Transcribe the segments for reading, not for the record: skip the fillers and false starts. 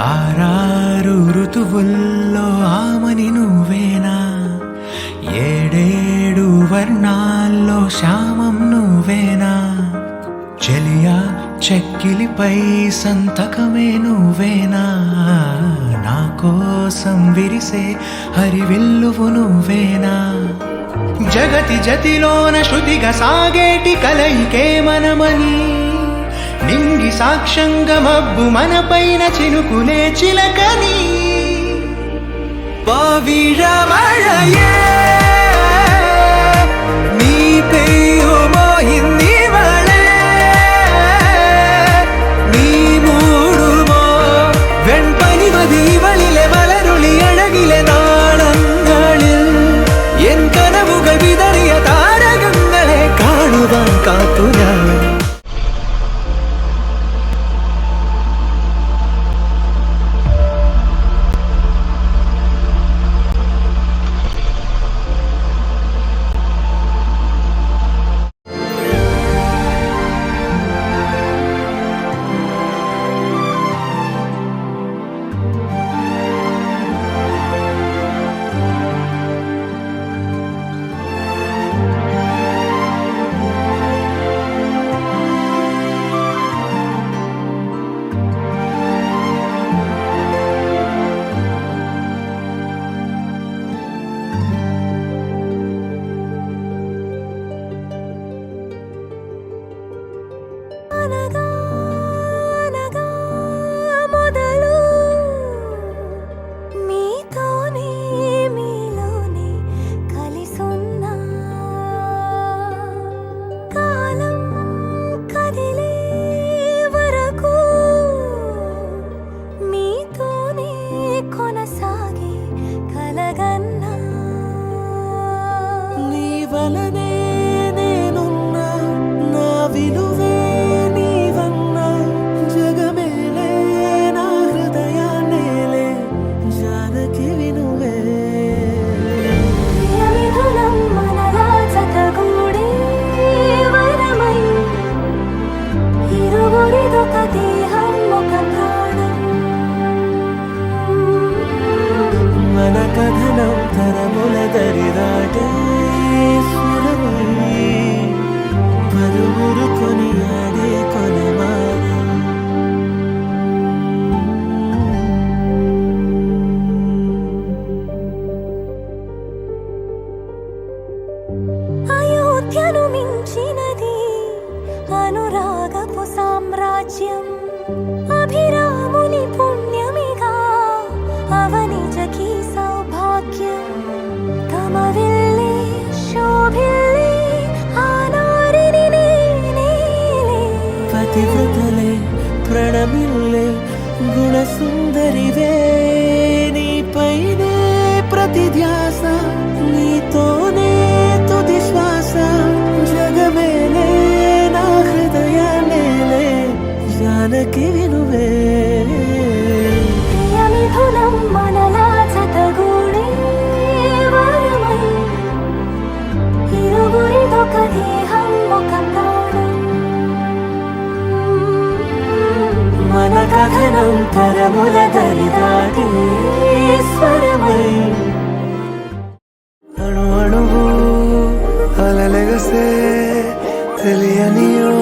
ఆరారు ఋతువుల్లో ఆమని నువ్వేనా, ఏడేడు వర్ణాల్లో శ్యామం నువ్వేనా, చెలియా చెక్కిలిపై సంతకమే నువ్వేనా, నా కోసం విరిసే హరివిల్లువు నువ్వేనా, జగతి జతిలోన శృతిగా సాగేటి కలయికే మనమని, నింగి సాక్ష్యంగా మబ్బు మన పైన చినుకులే చిలకని, పవిഴമഴയേ നീ പെയ്യുമോ ഇന്നിവളെ, നീ മൂടുമോ വെൺപനിമതി ഇവളിലെ വളരുളി അഴകിലെ നാളങ്ങളിൽ, എൻ കനവുകൾ വിതറിയ താരകങ്ങളെ കാണുവാൻ കാത്തു ഞാൻ. అయోధ్యను మించినది అనురాగపు సామ్రాజ్యం, అభిరాముని పుణ్యమిగా అవనిజకి సౌభాగ్యం, కమవిల్లే శోభిల్లే ఆనారిని నేనేలే, పతివ్రతలే ప్రణమిల్లే గుణసుందరివే, నీపైనే ప్రతి ధ్యాస, నీతోనే తుది శ్వాస, జగమేలే నా హృదయాన్నేలే జానకి వినువే. ప్రియమిథునం మనలా జతగూడే వరమై, ఇరువురిదొక దేహం ఒక ప్రాణం, మన కథనం తరముల దరిదాటి స్వరమై, అణు అణువు అలలెగసే తెలియనియో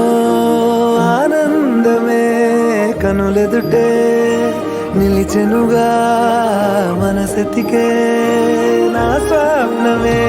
ఆనందమే, కనులెదుటే నిలిచెనుగా మనసెతికే నా స్వప్నమే.